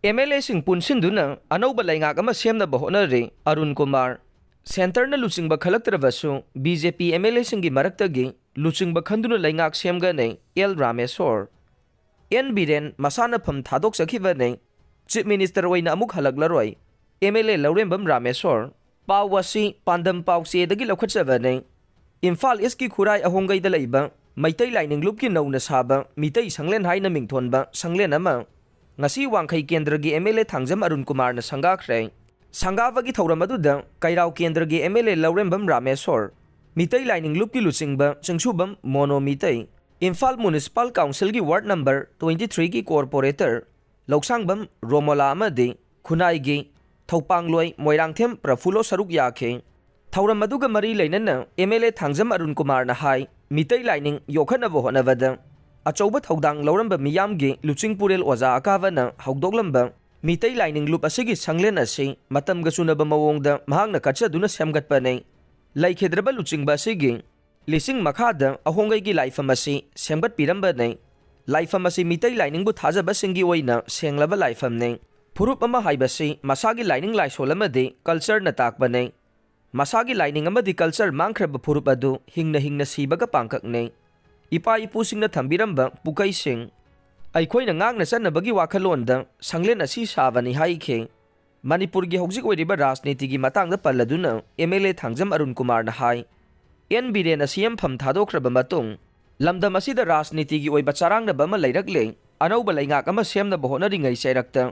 MLA Singh पुnsinduna anouba leingak ama semnaba hotnari Arunkuma Centrena luchingba khallaktrabasu BJP MLA singi maraktagi luchingba khanduna leingak semgani Ramesor Biren masana thadokchakhibani Chief Minister oina amuka hallakklaroi MLA Laurembam Ramesor pawasi pandam pawse dagi lokhatchabani Imphal East ki khurai ahongai da leiba maitai laining lupki nauna saba mitai sanglen haina mingthonba sanglen ama ngasi wangkhai kendra gi MLA thangjam Arunkuma na sangakhre Sangavagi Thauramadu, Kairao Kendragi MLA Laurembam Ramesor, Mitai Lining Lupi Luchingba, Chengshubam, Mono Mitai, Imphal Municipal Council gi Ward Number 23 gi Corporator, Loksangbam, Romola Amadi, Kunai gi, Thaupangloi, Moirangthem, Prafulo Saruk Yake, Thauramadu Mari Lainana, MLA Thangjam Arunkuma na Hai, Mitai Lining Yokana Vohonavada, Achoba Thaudang Lauramba Miyamgi, Luchingpurel Waza Akavana, Haugdoglamba, Mitai lining loop asigi sanglen asi matam gasunaba mawongda mahangna kachaduna semgatpanai laikhedraba luchingba asigi lising makhada ahongai gi laifam asi semgat pirambanai laifam asi mitai lining bu thajaba singi oina senglaba laifam nei phurup ama haibasi masagi lining laisolamade culture na takbanai masagi lining amadi culture mangkhraba phurup adu hingna sibaga pangkak nei ipa ipusingna thambiramba pukai sing Aikhoina ngakna chanabagi wakhalonda sanglen asi sabani haikhe Manipur gi hojik oiriba rajniti gi matangda palladuna MLA Thangjam Arunkuma na hai Biren asiyam pham thadokhraba matung lamdam asida rajniti gi oiba charangna bama leirakle anouba leingak ama semna bahonari ngai sairakta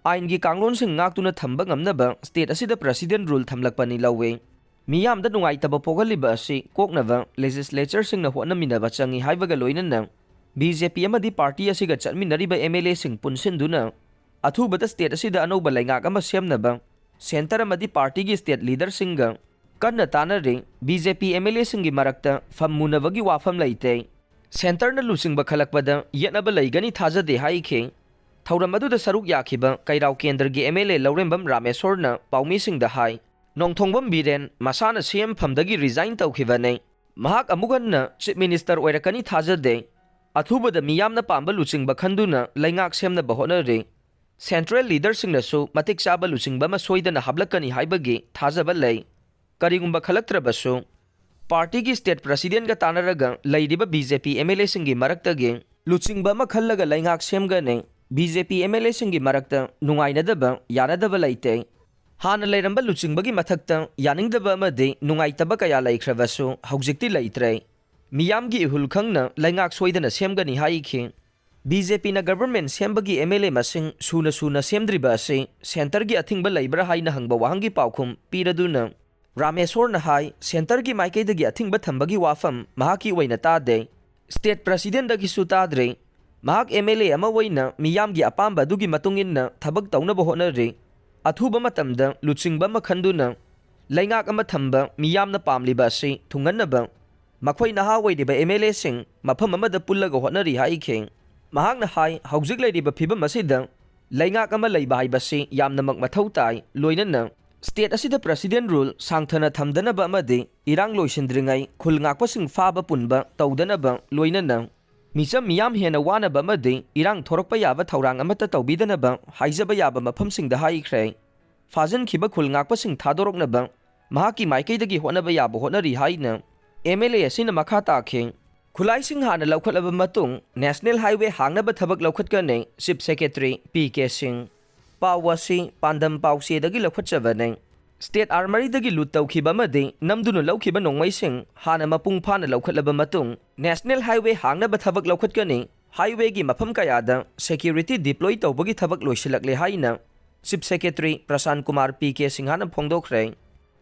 ain gi kanglon sing ngaktuna thamba ngamnaba state asida president rule thamlakpani lawe miyamda nungaitaba poghaliba asi koknava legislature singna hotnaminaba changi haibaga loinana BJP amadi party asiga chatminariba MLA sing punsinduna athubata state asida anouba leingak ama semnaba center amadi party gi state leader singa kanna tanare BJP MLA singi marakta fammunabagi wafam leite center na luchingba khallakpada yetnaba leigani thajadre haikhe thauramadu da saruk yakhiba kairao kendra gi MLA Laurembam Ramesor na paumi singda hai nongthongbam Biren masana CM phamdagi resign tawkhibani mahak amuganna chief minister oirakani thajadre Athubada miyamna pamba luchingba khanduna leingak semna bahonare central leader singnasu matik chaba luchingba ma soidana hallakkani haibagi thajaba lei karigumba khallaktrabasu party gi state president ga tanaraga leiriba BJP MLA singi maraktagi luchingba ma khallaga leingak semgane BJP MLA singi marakta nungainadaba yanadaba leite hanna leiramba luchingba gi mathakta yaningdaba amadi nungaitaba kaya laikhrabasu haujikti leitre Miyamgi ihulkhangna leingak soidana semgani haikhe BJP na government sembagi MLA masing suna semdriba ase center gi athingba leibra haina hangba wahangi paukhum piraduna Ramesor na hai center gi maikaidagi athingba thambagi wafam mahaki oina tade state president dagi sutadre mahak MLA ama oina miyamgi apamba dugi matunginna thabak taunaba honare athuba matamda luchingba ma khanduna leingak ama thamba miyamna pamliba ase thunganaba Makhoi naha oiriba MLA sing mafam amada pullaga hotnari haikhe mahakna hai haujik leiriba phibam asida leingak ama leiba haibasi yamnamak mathau tai loinana state asida president rule sangthana thamdanaba amadi irang loisindringai khulngakpa sing faba punba tawdanaba loinana micham miyam hena wanaba amadi irang thorakpa yaba thaurang amata tawbidanaba haijaba yaba mafam singda haikhe fajan khiba khulngakpa sing thadoroknaba mahaki maikaidagi hotnaba yaba hotnari haina MLA asina makha takhe khulai sing hana laukhatlaba matung national highway hangnaba thabak laukhatkane chief secretary PK Singh pawasi pandam pawse dagi laukhatchabane state armory dagi lut tawkhiba made namduna laukhiba nongmai sing hana mapung phana laukhatlaba matung national highway hangnaba thabak laukhatkane highway gi mafam kayada security deploy tawbagi thabak loisilakle haina chief secretary Prasan Kumar PK Singh hana phongdokre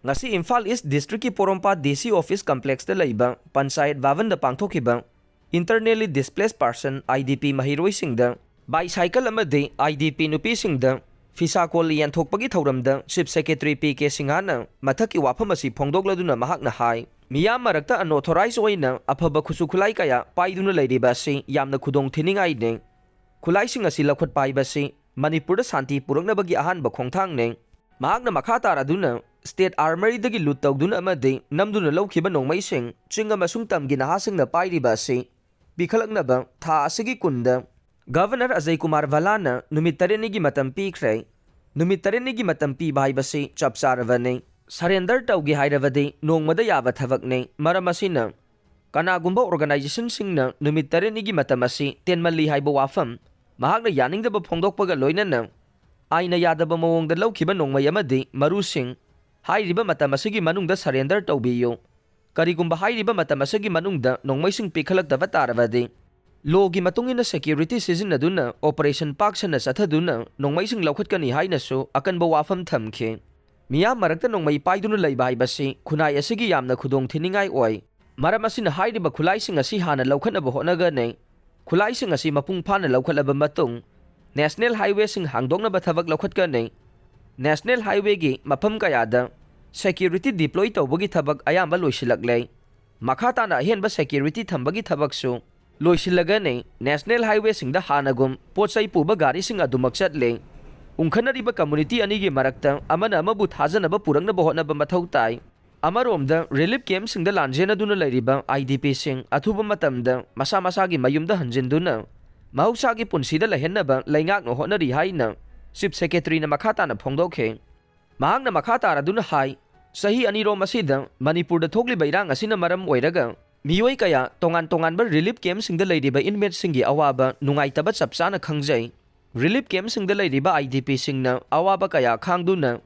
ngasi Imphal East District ki Porompa DC Office Complex da leiba Panchayat Bhavan da pangthokiba internally displaced person IDP mahiroi singda bicycle amade IDP nupi singda fisakol yanthokpagi thauramda chief secretary PK Singhana mathaki wafam asi phongdokladuna mahakna hai miyam marakta unauthorized oina afaba khusu khulai kaya paiduna leiriba asi yamna khudong thiningai ne khulai sing asi lakhot paiba si Manipur da santi puraknabagi ahanba khongthang ne mahakna makha taraduna state armory dagi lut tawduna amade namduna laukhiba nongmai sing chinga masung tamgi nahasing na pairiba ase bikhalaknaba tha asigi kunda Governor Ajay Kumar Valana numit 7 gi matam pikre. Numit 7 gi matam piba haibasi chap charabani. Surrender taugi hairabadi nongmada yaba thabakni. Maram asina kanagumba organization singna numit 7 gi matam asi tenmalli haiba wafam mahakna yaningdaba phongdokpaga loinana aina yadaba mawongda lawkhiba nongmai amadi marusing hairiba matam asigi manungda surrender taubiyo. Karigumba hairiba matam asigi manungda nongmaising pikhalakdaba tarabadi Logi matungina security sizinaduna operation paksana sathaduna nongmaising lawkhatkani hainasu akanba wafam thamkhe. Miyam marakta nongmai paiduna leiba haibasi khunai asigi yamna khudong thiningai oi. Maram asina hairiba khulaising asi hana lawkhatnaba hotnagane. Khulaising asi mapung phana lawkhatlaba matung National Highway sing hangdongnaba thabak lawkhatkane. National Highway gi mafam kayada security deploy tawbagi thabak ayamba loisilakle. Makhatana ahenba security thambagi thabaksu Loisilagane National Highway singda hanagum potsai puba gari sing adumak chatle. Ungkhanariba community anigi marakta amana amabu thajanaba purangnaba hotnaba mathau tai. Amaromda relief camp singda lanjena duna lairiba IDP sing athuba matamda masa masagi mayumda hanjinduna mahusagi punsida lahennaba leingak no hotnari haina Chief Secretary na makhatana phongdokhe. Mahangna makhatara duna hai sahi anirom asida Manipurda thokliba irang asina maram oiraga Miyoi kaya tongan ba relief camp singda lairiba inmate singi awaba nungaitaba chapchana khangjai. Relief camp singda lairiba IDP singna awaba kaya khangduna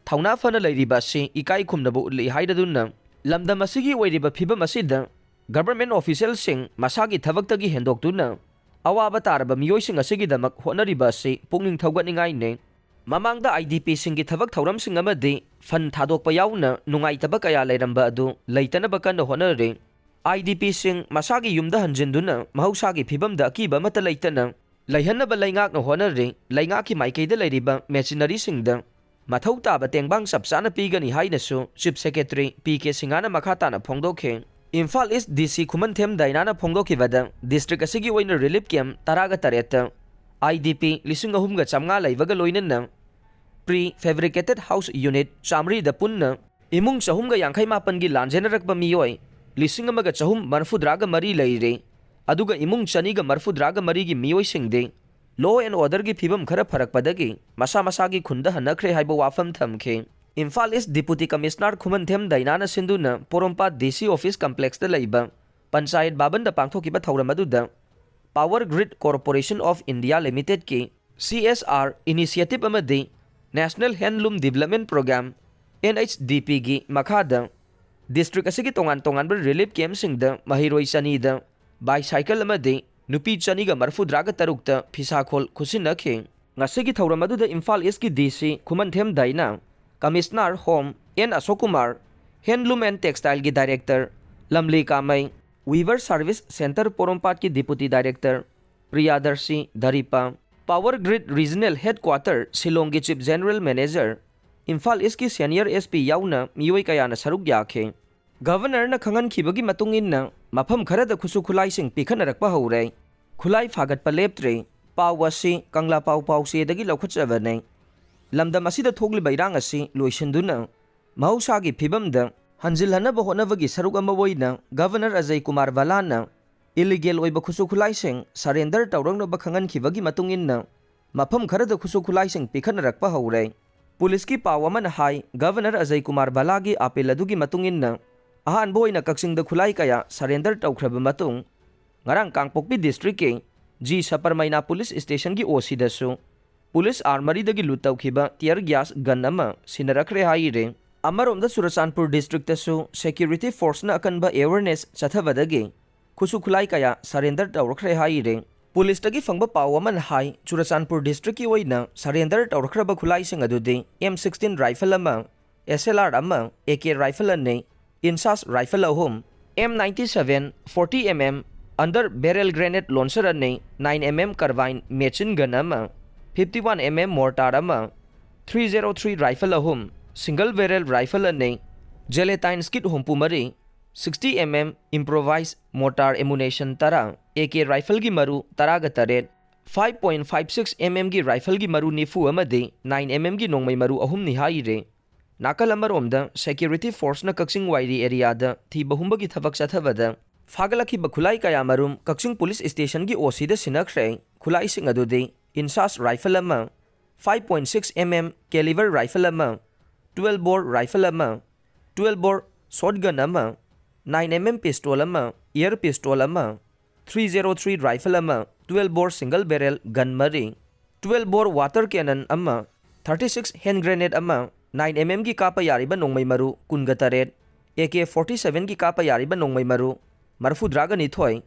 thauna fana lairiba si ikai khumnabu utli haidaduna lamdam asigi oiriba phibam asida government official sing masagi thabaktagi hendoktuna awaba taraba miyoi sing asigi damak hotnariba si pungning thaugatningai ne. Mamangda IDP singi thabak thauram sing amadi fan thadokpa yauna nungaitaba kaya lairamba adu leitanaba kanna hotnare. IDP sing masagi yumda hanjinduna mahusagi phibamda akiba mata leitana laihannaba leingak no honare leingaki maikeida leiriba machinery singda mathau taba tengbang sapsana pigani hainasu Chief Secretary PK Singana makhatana phongdokhe. Imphal East DC Khumanthem Dainana phongdokhibada district asigi oina relief camp taraga tareta IDP 3,300 leibaga loinana pre-fabricated house unit chamri da punna imung 358 gi lanjenarakba miyoi 1,600 mari leire aduga imung chaniga marfudraga mari gi miyoi singde law and order gi phibam khara pharakpadagi masa masagi khunda hanakre haiba wafam thamkhe. Imphal East Deputy Commissioner Khumanthem Dainana Sinduna Porompa DC Office Complex da leiba Panchayat Baban da pangthokiba thauramadu Power Grid Corporation of India Limited ki CSR initiative amadi National Handloom Development Program NHDP gi makhada District asigi tongan ba relief camp singda mahiroi chanida bicycle amadi nupi chaniga marfudraga tarukta phisakhol khusinakhe. Ngasigi thauramadu da Imphal East ki DC Khumanthem Daina Commissioner Home N Asokumar Handloom and Textile ki Director Lamli Kamai Weaver Service Center Porompat ki Deputy Director Priyadarshi Dharipa Power Grid Regional Headquarter Shillong ki Chief General Manager Imphal East ki Senior SP yauna miyoi kayana saruk yakhe. Governor na khangan khibagi matungin na mafam kharada khusu khulai sing pikhanarakpa haure khulai phagat paleptre pawasi kangla pau se dagi laukhatchabane lamdam asida thogli bairang asi loisinduna mahusagi phibamda hanjilhanaba hotnabagi saruk ama oina Governor Ajay Kumar Valana illegal oiba khusu khulai sing surrender tawrangnaba khangan khibagi matungin na mafam kharada khusu khulai sing pikhanarakpa haure. Police ki pawaman hai Governor Ajay Kumar Balagi apel adugi matungin na ahan boina kaksingda khulai kaya surrender tawkhraba matung ngarang Kangpokpi district ke G Saparmaina Police Station ki OC dasu Police Armory dagi lutawkhiba tear gas gun ama sinarakre haire. Amaromda Surachanpur district dasu security force na akanba awareness chathabadagi khusu khulai kaya surrender tawrakre haire. Police tagi fangba pawaman hai Surachanpur district ki oina surrender tawrakraba khulai sing adudi M16 rifle ama SLR ama AK rifle ne Insas rifle ahum M97 40mm under barrel grenade launcher ne 9mm carbine machine gun ama 51mm mortar ama 303 rifle ahum single barrel rifle ne gelatine skid humpumari 60mm improvised mortar ammunition tara AK rifle gi maru taraga taret 5.56mm gi rifle gi maru nifu amadi 9mm gi nongmai maru ahum ni haire. Nakal amarom da security force na kaksing wairi area da thi bahumba gi thabak chathabada ꯐꯥꯒꯠꯂꯛꯈꯤꯕ ꯈꯨꯠꯂꯥꯏ ꯀꯌꯥ ꯃꯔꯨꯝ Kakching police ꯁ꯭ꯇꯦꯁꯟꯒꯤ OCꯗ ꯁꯤꯟꯅꯈ꯭ꯔꯦ꯫ ꯈꯨꯠꯂꯥꯏꯁꯤꯡ ꯑꯗꯨꯗꯤ ꯏꯟꯁꯥꯁ rifle ꯑꯃ, 5.6 mm ꯀꯦꯂꯤꯕꯔ rifle ꯑꯃ, 12 ꯕꯣꯔ rifle ꯑꯃ, 12 ꯕꯣꯔ ꯁꯣꯠꯒꯟ ꯑꯃ, 9 mm ꯄꯤꯁꯇꯣꯜ ꯑꯃ, ꯏꯌꯔ ꯄꯤꯁꯇꯣꯜ ꯑꯃ, 303 ꯔꯥꯏꯐꯜ ꯑꯃ, 12 ꯕꯣꯔ ꯁꯤꯡꯒꯜ ꯕꯦꯔꯦꯜ ꯒꯟ 3, 12 ꯕꯣꯔ ꯋꯥꯇꯔ ꯀꯦꯅꯟ ꯑꯃ, 36 ꯍꯦꯟ ꯒ꯭ꯔꯦꯅꯦꯗ ꯑꯃ, 9 mm ꯒꯤ ꯀꯥꯞꯄ ꯌꯥꯔꯤꯕ ꯅꯣꯡꯃꯩ ꯃꯔꯨ 28, AK-47 ꯒꯤ ꯀꯥꯞꯄ ꯌꯥꯔꯤꯕ ꯅꯣꯡꯃꯩ ꯃꯔꯨ 42,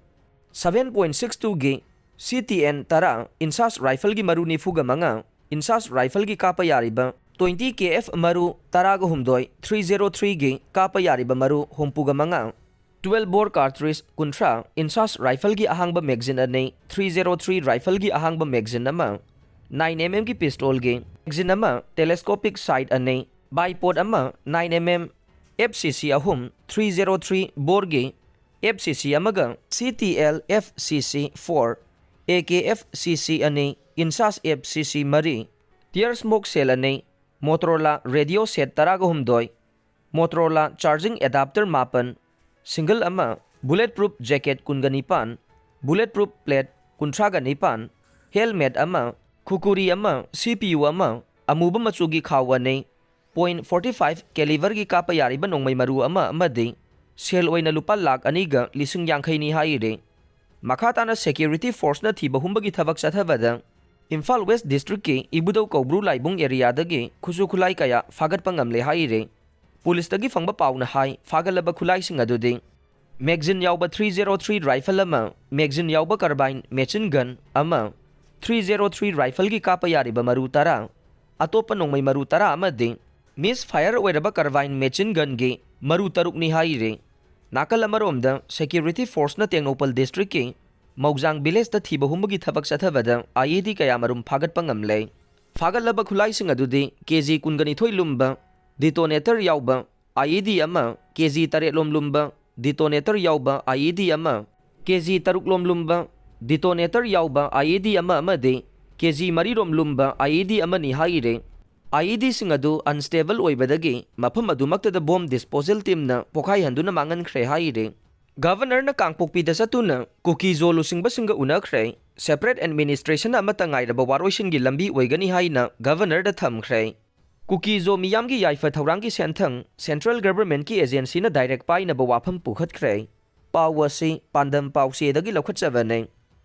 7.62 ꯒꯤ CTN 10, इन्सास राइफल की मरु 45, इन्सास राइफल की काप यारिबा 20 KF मरु 10 303 की काप यारिबा मरु 35, 12 बोर कार्ट्रिज 50, इन्सास राइफल की अहांगबा मैगजीन अने 303 राइफल की अहांगबा मैगजीन अमा 9 mm की पिस्टल की मैगजीन अमा टेलीस्कोपिक साइट अने बाइपोड अमा 9 mm FCC अहुम 303 बोर की FCC अमगा CTL FCC 4 AKFCC अने INSAS FCC 3, tear smoke shell अने Motorola radio set 12, Motorola charging adapter 9, single अमा bullet proof jacket 29, bullet proof plate 39, helmet अमा खुकुरी अमा CPU अमा अमुबा मचुगी खाव अने .45 कैलिबर की काप यारिबा नोंमै मरु अमा अमदि सेल ओइना लुपा लाख 2.50 हाइरे। मखाताना सिक्योरिटी फोर्स न थीबा हुंबगी थबक चथबदा इम्फाल वेस्ट डिस्ट्रिक्ट की इबुदौ कौब्रु लाइबुंग एरियादगी खुसु खुलाई कया फागतपा ngamle हाइरे। पुलिसदगी फंगबा पाउना हाई फागलबा खुलाइसिंग अदुदि मैगजीन याउबा 303 राइफल अमा, मैगजीन याउबा कार्बाइन मेचिन गन अमा, 303 राइफल की कापा यारिबा मरु 10, अतोपा नोंमै मरु 10 अमदि मिस फायर ओइरबा कार्बाइन मेचिन गन गे मरु 3 हाइरे। नाकल अमरोमदा सिक्योरिटी फोर्स न टेंगनोपल डिस्ट्रिक्ट की मौजांग विलेज द थीबा हुंबगी थबक चथबदा IED कया मरुम फागतपा ngamle। फागलबा खुलाइसिंग अदुदि KG 12 लुम्बा डिटोनेटर याउबा IED अमा, KG 8 लुम्बा डिटोनेटर याउबा IED अमा, KG 3 लुम्बा डिटोनेटर याउबा IED अमा अमदि KG 3 लुम्बा IED अमनि हाइरे। IED सिंग अदु अनस्टेबल ओइबदगी मफम अदुमक्तदा बॉम्ब डिस्पोजल टीम न पोखाई हंदुना मांगनख्रे हाइरे। गवर्नर न कांगपोक्पी दसतुना कुकी जो लुसिंगबा सिंग उनख्रे सेपरेट एडमिनिस्ट्रेशन अमता ngairaba वारोइसिनगी लंबी ओइगनी हाइना गवर्नर द थमख्रे। कुकी जो मियामगी याइफा थौरांगी सेंथंग सेंट्रल गवर्नमेंट की एजेंसी न डायरेक्ट पाइनबा वाफम पुखतख्रे। पावसी पांदम पाउसेदगी लखतचबने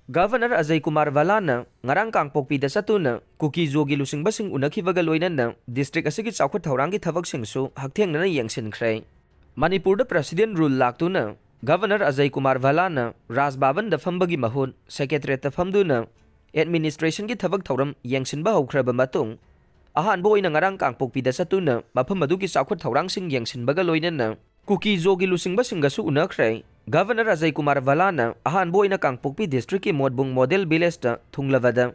गवर्नर अजय कुमार वालाना ngarang कांगपोक्पी दसतुना कुकी जोगी लुसिंगबा सिंग उनखिबगा लोइनना डिस्ट्रिक्ट असगी चाउखत थौरांगी थबक सिंगसु हक्थेंगना यंगसिनख्रे। मणिपुर प्रेसिडेंट रूल लाक्तुना गवर्नर अजय कुमार वालाना राजभवन दफम्बगी महुन सेक्रेटरीट दफमदुना एडमिनिस्ट्रेशन की थबक थौरम यंगसिनबा हौख्रबा मतुंग अहानबो ओइना ngarang कांगपोक्पी दसतुना मफम अदुगी चाउखत थौरांग सिंग यंगसिनबगा लोइनना कुकी जोगी लुसिंगबा सिंगसु उनख्रे। गवर्नर अजय कुमार वालाना अहानबो ओइना कांगपोक्पी डिस्ट्रिक्ट की मोदबुंग मॉडल विलेज दा थुंगलबदा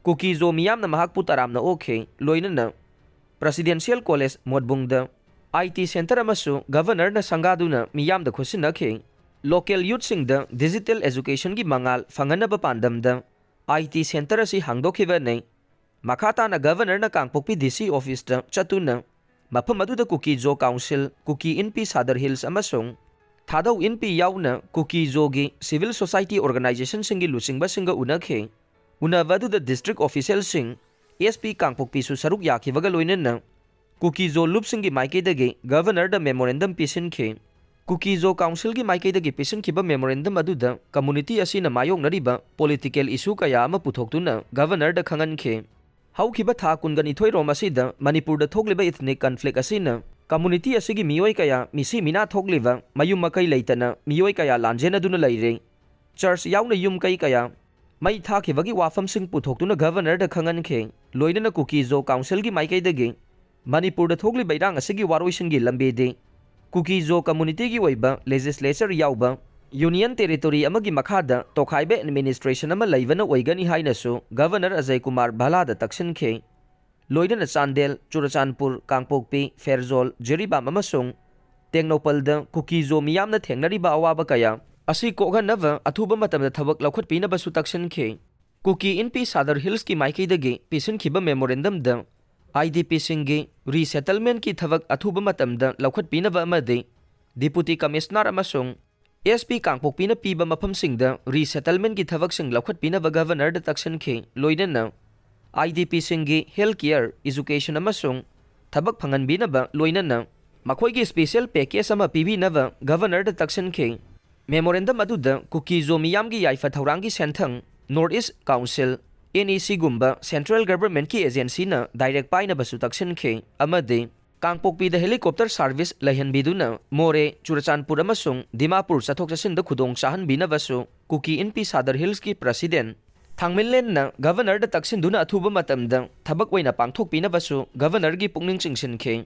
कुकी जो मियामना महाकपु तरामना ओखे लोइनना प्रेसिडेंशियल कॉलेज मोदबुंग दा IT सेंटर अमसु गवर्नर न संगादुना मियामदा खुसिनखे। लोकल यूथ सिंग दा डिजिटल एजुकेशन की मंगाल फंगनबा पांदम दा IT सेंटर असि हांगदोखिबने। मखाताना गवर्नर न कांगपोक्पी DC ऑफिस दा चतुना मफम अदुदा कुकी जो काउंसिल कुकी इनपी सादर हिल्स अमसुंग थादौ इनपी याउना कुकी जोगी सिविल सोसाइटी ऑर्गेनाइजेशन सिंगी लुसिंगबा सिंग उनखे। उनबदुदा डिस्ट्रिक्ट ऑफिशियल सिंग SP कांगपोक्पी सु सरुक याखिबगा लोइनना कुकी जो लुप सिंगी माइकेदगी गवर्नर द मेमोरेंडम पिसिनखे। कुकी जो काउंसिल की माइकेदगी पिसिनखिबा मेमोरेंडम अदुदा कम्युनिटी असिना मायोंगनरिबा पॉलिटिकल इशू कया अमा पुथोक्तुना गवर्नर द खंगनखे। हौखिबा था 22 रोम असिदा मणिपुर द थोक्लिबा इथनिक कॉन्फ्लिक्ट असिना कम्युनिटी असिगी मियोय कया मिसी मिना थोक्लिबा मयुम मकई लेतना मियोय कया लांजेनदुना लैरे। चर्च याउना युम कई कया मई थाखिबगी वाफम सिंग पुथोक्तुना governor the खंगनखे। लोइनना Kuki Zo council की माइकेदगी मणिपुर द थोक्लिबा इरांग असिगी वारोइसिनगी लंबेदे कुकी जो कम्युनिटी की ओइबा लेजिस्लेचर याउबा यूनियन टेरिटोरी अमगी मखादा तोखाइबे एडमिनिस्ट्रेशन अमा लैबना ओइगनी हाइनसु गवर्नर अजय कुमार भालादा तक्सिनखे। लोइनना चांदेल चुरचानपुर कांगपोक्पी फेरजोल जेरीबाम अमसुंग टेंगनोपलदा कुकी जो मियामना थेंगनरिबा अवाबा कया असि कोगनबा अथुबा मतमदा थबक लौखटपिनबसु तक्सिनखे। कुकी इनपी सादर हिल्स की माइकेदगी पिसिनखिबा मेमोरेंडम द IDP सिंगी रीसेटलमेंट की थबक अथुबा मतमदा लौखटपिनबा अमदि डिप्यूटी कमिश्नर अमसुंग SP Kangpokpi na piba mafamsingda resettlement ki thabak-sing lawkhatpinaba Governor da taksankhi loinana IDP singi healthcare education amasung thabak phanganbinaba loinana makhoi gi special package ama pibinaba Governor da taksankhi memorandum aduda kukizo miyamgi yaifa thaurangi senthang North-East Council NEC gumba Central Government ki agency na direct painaba su taksankhi amadi Kangpokpi da helicopter service lahanbiduna More Churachandpur amasung Dimapur sathok-chasinda khudong chahanbinabasu Kuki NP Sadar Hills ki President Thangminlen na Governor da taksinduna athuba matamda thabak oina pangthokpinabasu Governor gi pungning chingsinkhi